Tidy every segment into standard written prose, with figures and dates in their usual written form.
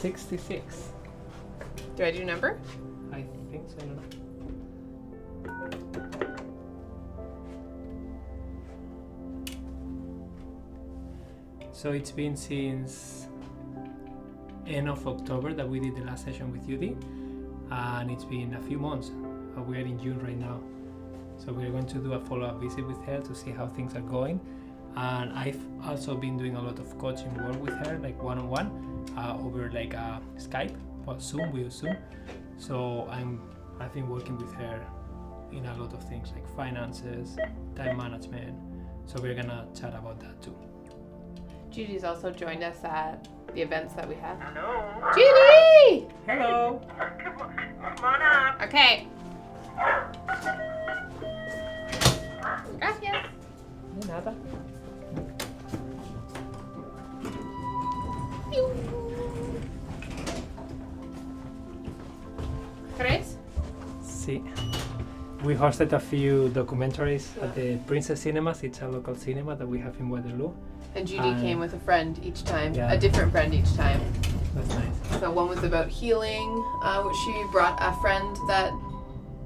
66. Do I do number? I think so. No. So it's been since end of October that we did the last session with Judie, and it's been a few months. We are in June right now, so we're going to do a follow-up visit with her to see how things are going. And I've also been doing a lot of coaching work with her, like one-on-one, over like Skype or Zoom. We use Zoom. So I've been working with her in a lot of things like finances, time management. So we're gonna chat about that too. Judie's also joined us at the events that we had. Hello. Judie! Hello. Come on up. Okay. Gracias. De nada. ¿Crees? Sí. We hosted a few documentaries at the Princess Cinemas. It's a local cinema that we have in Waterloo. And Judie came with a friend each time, Yeah. a different friend each time. That's nice. So one was about healing, which she brought a friend that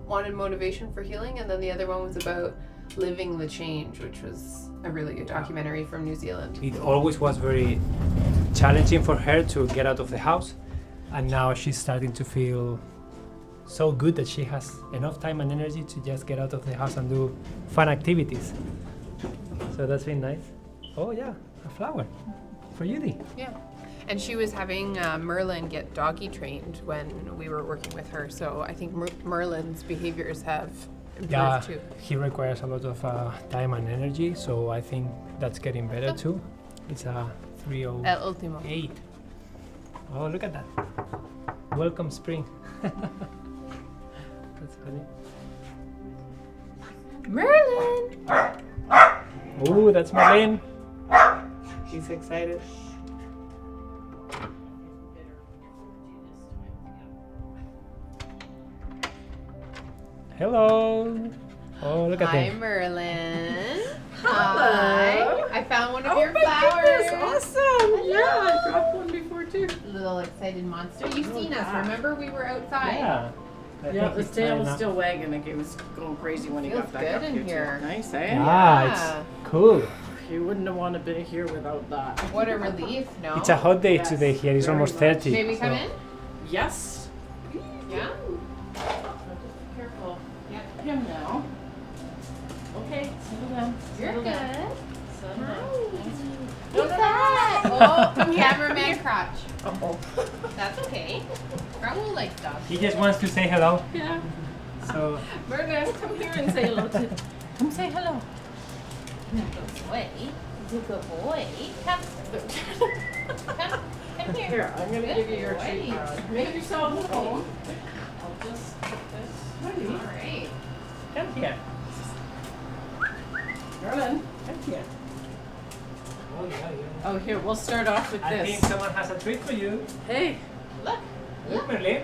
wanted motivation for healing, and then the other one was about living the change, which was a really good documentary from New Zealand. It always was very challenging for her to get out of the house, and now she's starting to feel so good that she has enough time and energy to just get out of the house and do fun activities. So that's been nice. Oh yeah, a flower for Judie. Yeah. And she was having Merlin get doggy trained when we were working with her, so I think Merlin's behaviors have improved Yeah, too. he requires a lot of time and energy, so I think that's getting better too. It's a 308. El último. Oh, look at that. Welcome spring. That's funny. Merlin! Oh, that's Marlene. She's excited. Hello. Oh, look at Hi, him. Merlin. Hi. I found one of your my flowers. goodness, awesome! Yeah, I dropped one before too. Little excited monster. You've seen us. Remember we were outside? Yeah. I Yeah, think his he's tail trying was now. still wagging. Like it was going crazy when he Feels got back good up in here. Too. Nice, eh? Yeah, it's cool. You wouldn't have wanted to be here without that. What a relief, no? It's a hot day Yes, today here. It's very almost much. 30. May we come so- in? Yes. Yeah. Just be careful. Yeah. Him now. Okay, settle down. You're Settle good. down. Settle down. Who's that? Oh, cameraman crotch. Uh-oh. That's okay. Raul likes dogs. He just wants to say hello. Yeah. So Merlin, come here and say hello to. Come say hello. Good boy. Good boy. Come. Come here. Here, I'm gonna give you your boy. treat. Make yourself at home. I'll just put this. All right. come here. Merlin. Come here. Oh yeah, yeah. Oh, here, we'll start off with I this. think someone has a treat for you. Hey, Look. Look, Merlin.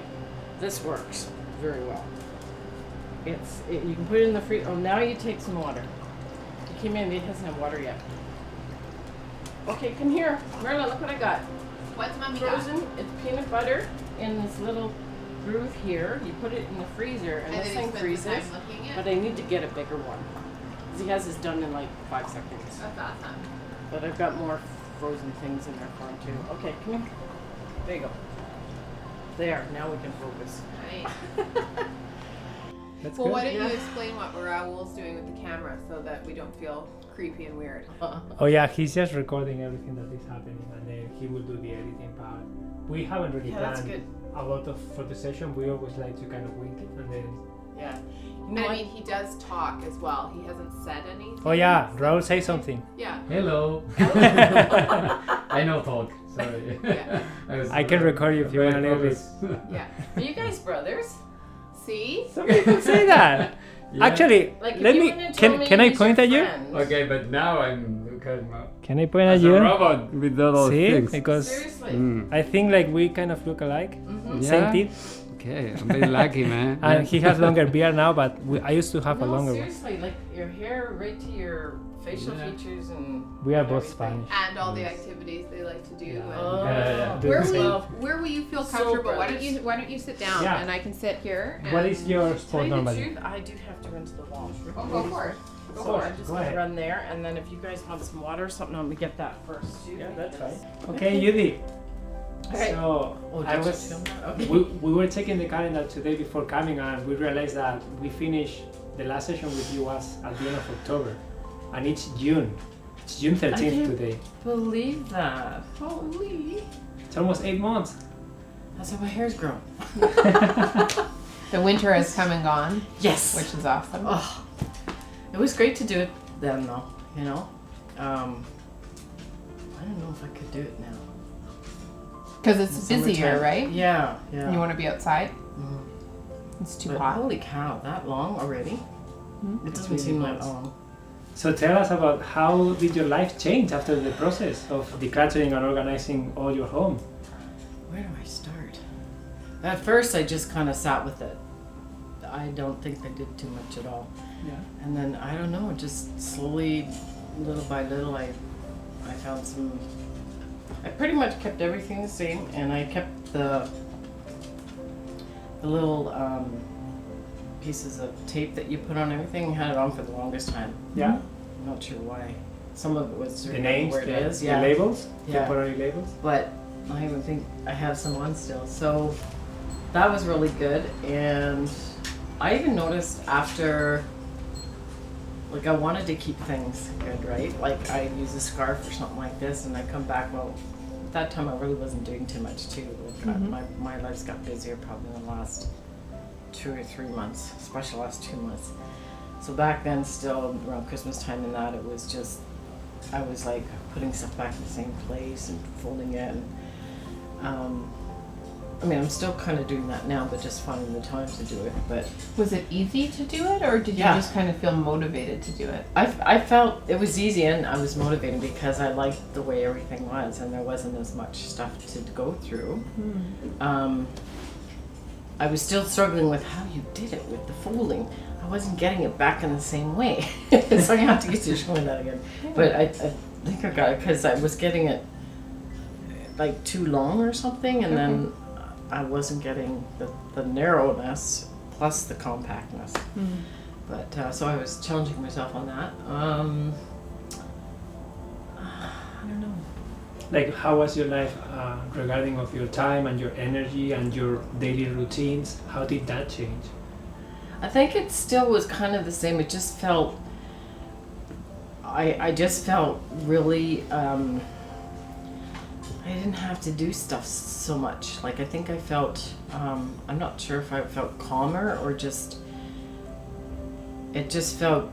this works very well. You can put it in the freezer. Oh, now you take some water. He came in, he hasn't had water yet. Okay, come here. Merlin, look what I got. What's mommy got? Frozen, it's peanut butter in this little groove here. You put it in the freezer and this thing freezes. But I need to get a bigger one. 'Cause he has this done in like 5 seconds. That's awesome. But I've got more frozen things in there for him too. Okay, come here. There you go. There, now we can focus. Right. That's Well, good. why don't Yeah. you explain what Raul's doing with the camera so that we don't feel creepy and weird? Oh yeah, he's just recording everything that is happening, and then he will do the editing part. We haven't really Yeah, that's planned good. a lot of for the session. We always like to kind of wink it, and then. Yeah. You And know I what? mean, he does talk as well. He hasn't said anything. Oh yeah, Raul, say something. Yeah. Hello. I know talk. Sorry. Yeah. I can record you if you want a little bit. Yeah. Are you guys brothers? See? Some people say that. Yeah. Actually, Like if let you me. went into him, Can I he's point your at you? friend. Okay, but now I'm kind of Can I point at as a you? robot with all those See, things. because Seriously. I think like we kind of look alike. Mm-hmm. Same Yeah? teeth. Okay, I'm very lucky, man. And he has longer beard now, but I used to have a No, longer one. seriously, like your hair right to your facial Yeah. features and We are both everything. Spanish. And all the Yes. activities they like to do. Yeah. And Oh, do where the will same. you where will you feel So comfortable? brothers. Why don't you sit down Yeah. and I can sit here? And What is your Tell sport you the normally? truth, I do have to run to the washroom. Oh, go for it. Go So for I'm it. just Go gonna ahead. run there, and then if you guys want some water or something, I'm gonna get that first too. Yeah, that's because- fine. Okay, Judie. Okay. So Oh, I did you was. film that? Okay. We were checking the calendar today before coming, and we realized that we finished the last session with you was at the end of October, and it's June. It's June 13th can't- today. Believe that. Holy. It's almost 8 months. That's how my hair's grown. The winter has come and gone, Yes. which is awesome. Oh, it was great to do it then, though. You know, I don't know if I could do it now. Because it's In busier, summertime. right? Yeah, yeah. You want to be outside. Mhm. It's too But hot. holy cow, that long already? Mhm. It doesn't really seem that nice. long. So tell us about how did your life change after the process of decluttering and organizing all your home? Where do I start? At first, I just kind of sat with it. I don't think I did too much at all. Yeah. And then I don't know, just slowly, little by little, I found some. I pretty much kept everything the same, and I kept the little pieces of tape that you put on everything. Had it on for the longest time. Yeah. I'm not sure why. Some of it was The names, where it is, the yeah. labels, Yeah. temporary labels. But I even think I have some on still. So that was really good. And I even noticed after, like, I wanted to keep things good, right? Like, I use a scarf or something like this, and I come back, well, at that time I really wasn't doing too much too. Like, my life's got busier probably in the last 2 or 3 months, especially the last 2 months. So back then, still around Christmas time and that, it was just, I was like putting stuff back in the same place and folding it. And, I mean, I'm still kind of doing that now, but just finding the time to do it. But Was it easy to do it, or did you Yeah. just kind of feel motivated to do it? I felt it was easy, and I was motivated because I liked the way everything was, and there wasn't as much stuff to go through. I was still struggling with how you did it with the folding. I wasn't getting it back in the same way, so I have to get to showing that again. But I think I got it because I was getting it like too long or something, and then I wasn't getting the narrowness plus the compactness. But so I was challenging myself on that. I don't know. Like, how was your life regarding of your time and your energy and your daily routines? How did that change? I think it still was kind of the same. It just felt. I just felt really. I didn't have to do stuff so much. Like, I think I felt. I'm not sure if I felt calmer or just. It just felt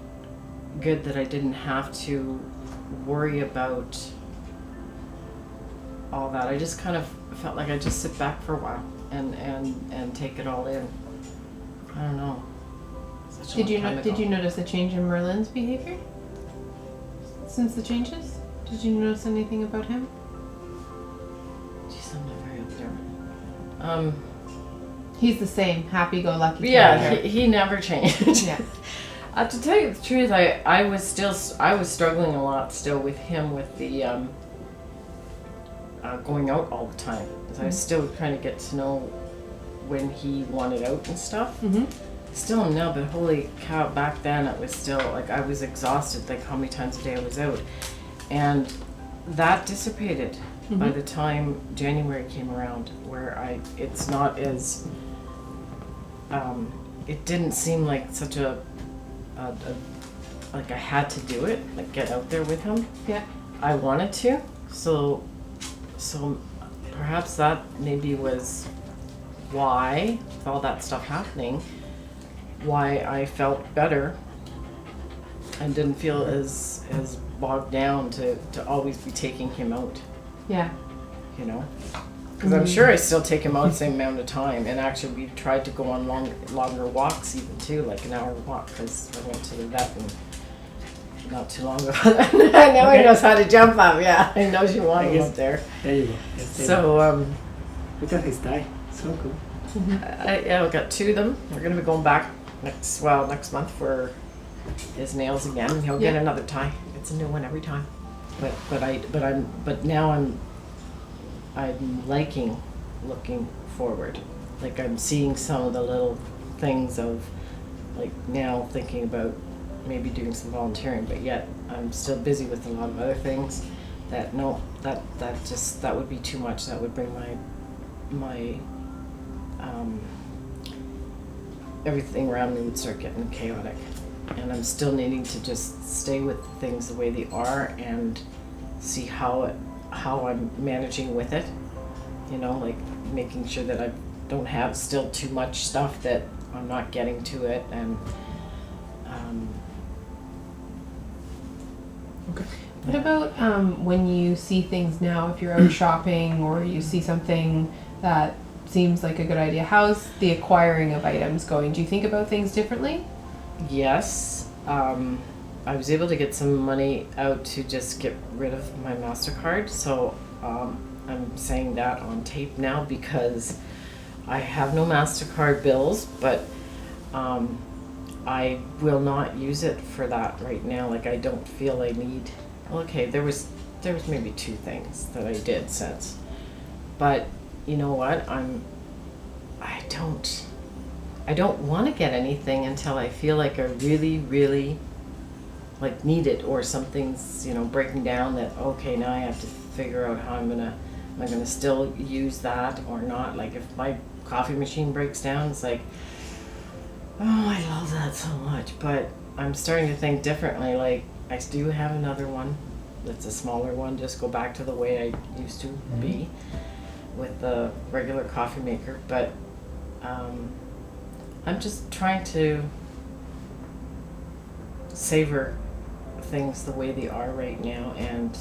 good that I didn't have to worry about all that. I just kind of felt like I just sit back for a while and take it all in. I don't know. Such a Did you long time did ago. you notice a change in Merlin's behavior since the changes? Did you notice anything about him? Jeez, I'm not very observant. He's the same, happy-go-lucky. Yeah, character. he never changed. Yeah. To tell you the truth, I was struggling a lot still with him with the going out all the time. 'Cause I was still trying to get to know when he wanted out and stuff. Mhm. Still am now, but holy cow, back then it was still like I was exhausted, like how many times a day I was out. And that dissipated by the time January came around, where it's not as, it didn't seem like such a like I had to do it, like get out there with him. Yeah. I wanted to, so perhaps that maybe was why, with all that stuff happening, why I felt better and didn't feel as bogged down to always be taking him out, Yeah. you know? Because I'm sure I still take him out the same amount of time, and actually we tried to go on longer walks even too, like an hour walk, because I went to the vet and not too long ago. Now he knows how to jump up, yeah. He knows you want him up there. There you go. Yes, there you go. So, Look at his tie. So cool. I've got 2 of them. We're going to be going back next month for his nails again. He'll get Yeah. another tie. it's a new one every time. But now I'm liking looking forward. Like I'm seeing some of the little things of, like now thinking about maybe doing some volunteering, but yet I'm still busy with a lot of other things. That that would be too much. That would bring my everything around me would start getting chaotic. And I'm still needing to just stay with things the way they are and see how I'm managing with it. You know, like making sure that I don't have still too much stuff that I'm not getting to it, and Okay. What about when you see things now, if you're out shopping or you see something that seems like a good idea, how's the acquiring of items going? Do you think about things differently? yes, I was able to get some money out to just get rid of my MasterCard, so I'm saying that on tape now because I have no MasterCard bills, but I will not use it for that right now. Like I don't feel I need. Okay, there was maybe 2 things that I did since, but you know what? I don't want to get anything until I feel like I really, really like need it, or something's, you know, breaking down that, okay, now I have to figure out how am I gonna still use that or not. Like if my coffee machine breaks down, it's like, oh, I love that so much, but I'm starting to think differently. Like I do have another one that's a smaller one, just go back to the way I used to be with the regular coffee maker, but I'm just trying to savor things the way they are right now. And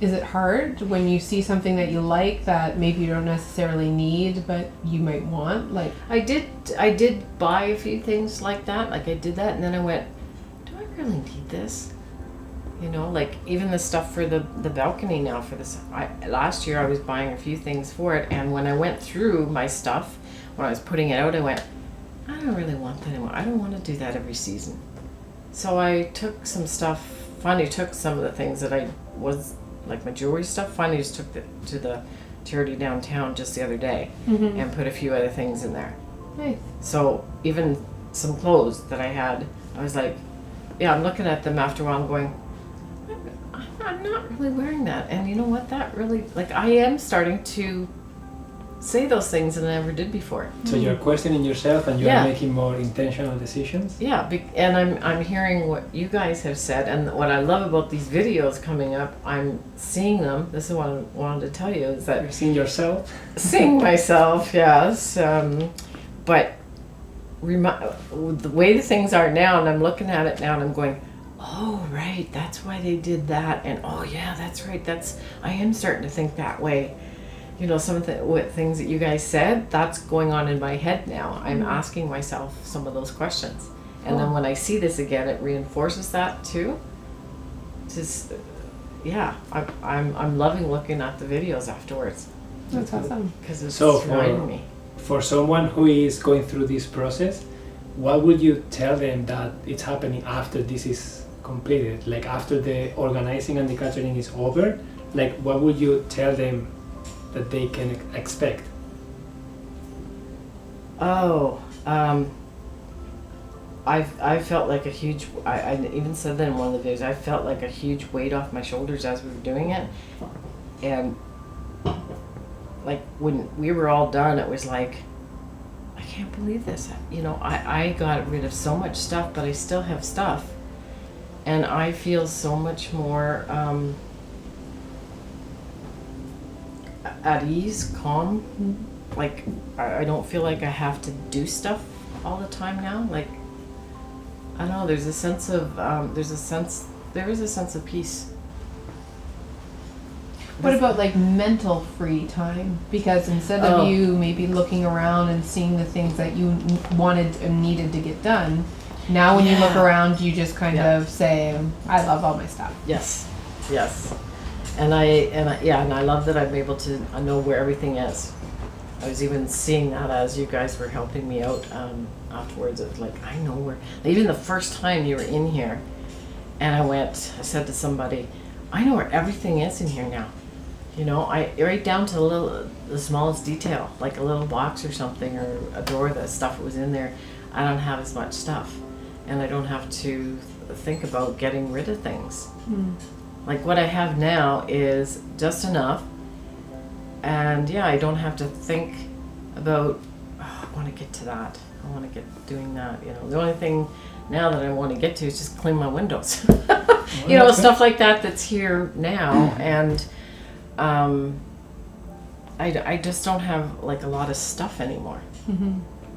Is it hard when you see something that you like that maybe you don't necessarily need but you might want? Like I did buy a few things like that. Like I did that, and then I went, do I really need this? You know, like even the stuff for the balcony now for this. Last year I was buying a few things for it, and when I went through my stuff, when I was putting it out, I went, I don't really want that anymore. I don't want to do that every season. So I took some stuff, finally took some of the things that I was, like my jewelry stuff, finally just took it to the charity downtown just the other day and put a few other things in there. nice. So even some clothes that I had, I was like, yeah, I'm looking at them after a while and going, I'm not really wearing that. And you know what, that really, like I am starting to say those things than I ever did before. So you're questioning yourself and you're Yeah. making more intentional decisions? Yeah, and I'm hearing what you guys have said, and what I love about these videos coming up, I'm seeing them. This is what I wanted to tell you, is that You're seeing yourself? seeing myself, yes, but the way the things are now, and I'm looking at it now, and I'm going, oh right, that's why they did that, and oh yeah, that's right, I am starting to think that way. You know, some of the things that you guys said, that's going on in my head now. I'm asking myself some of those questions, and then when I see this again, it reinforces that too. Just, yeah, I'm loving looking at the videos afterwards That's awesome. because it's So reminding me. for someone who is going through this process, what would you tell them that it's happening after this is completed? Like after the organizing and decluttering is over, like what would you tell them that they can expect? Oh, I felt like a huge, I even said that in one of the videos, I felt like a huge weight off my shoulders as we were doing it. And like when we were all done, it was like, I can't believe this. You know, I got rid of so much stuff, but I still have stuff. And I feel so much more at ease, calm. Like I don't feel like I have to do stuff all the time now. Like I don't know. There's a sense of there is a sense of peace. What about like mental free time? Because instead of you maybe looking around and seeing the things that you wanted and needed to get done, now when you look around, you just kind of say, I love all my stuff. Yes, yes. And I love that I'm able to know where everything is. I was even seeing that as you guys were helping me out afterwards. It was like, I know where. Even the first time you were in here, And I said to somebody, I know where everything is in here now. You know, right down to the smallest detail, like a little box or something, or a drawer, the stuff that was in there. I don't have as much stuff, and I don't have to think about getting rid of things. Like what I have now is just enough, and yeah, I don't have to think about, oh, I want to get to that. I want to get doing that. You know, the only thing now that I want to get to is just clean my windows. You know, stuff like that that's here now, and I just don't have like a lot of stuff anymore.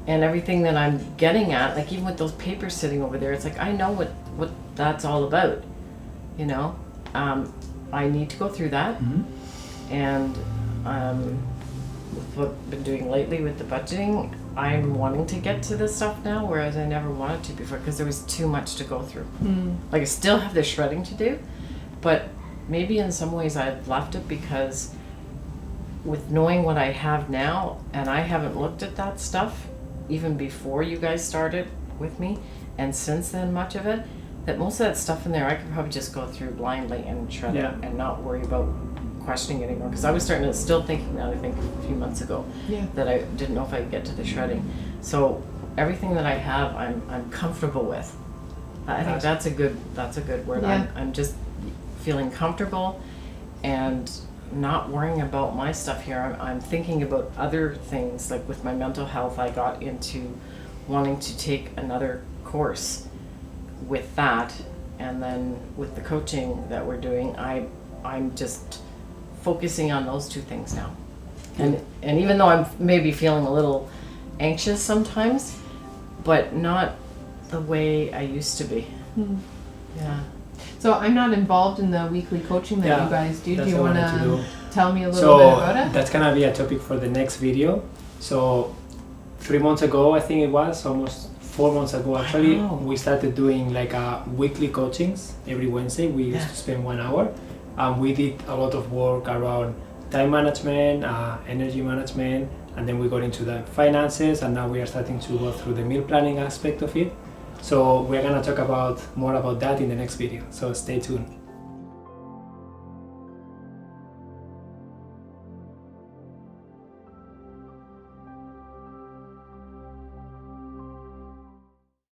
And everything that I'm getting at, like even with those papers sitting over there, it's like I know what that's all about. You know, I need to go through that, and with what I've been doing lately with the budgeting, I'm wanting to get to this stuff now, whereas I never wanted to before because there was too much to go through. Like I still have the shredding to do, but maybe in some ways I've left it because with knowing what I have now, and I haven't looked at that stuff even before you guys started with me, and since then much of it, that most of that stuff in there I could probably just go through blindly and shred it and not worry about questioning anymore. Because I was starting to still thinking that, I think a few months ago, that I didn't know if I could get to the shredding. So everything that I have, I'm comfortable with. I think that's a good word. I'm just feeling comfortable and not worrying about my stuff here. I'm thinking about other things, like with my mental health. I got into wanting to take another course with that, and then with the coaching that we're doing, I'm just focusing on those two things now. And even though I'm maybe feeling a little anxious sometimes, but not the way I used to be. Yeah. So I'm not involved in the weekly coaching that you guys do. Do you want to tell me a little bit about it? That's gonna be a topic for the next video. So 3 months ago, I think it was, almost 4 months ago actually, we started doing like a weekly coachings every Wednesday. We used to spend 1 hour, and we did a lot of work around time management, energy management, and then we got into the finances, and now we are starting to go through the meal planning aspect of it. So we're gonna talk more about that in the next video, so stay tuned.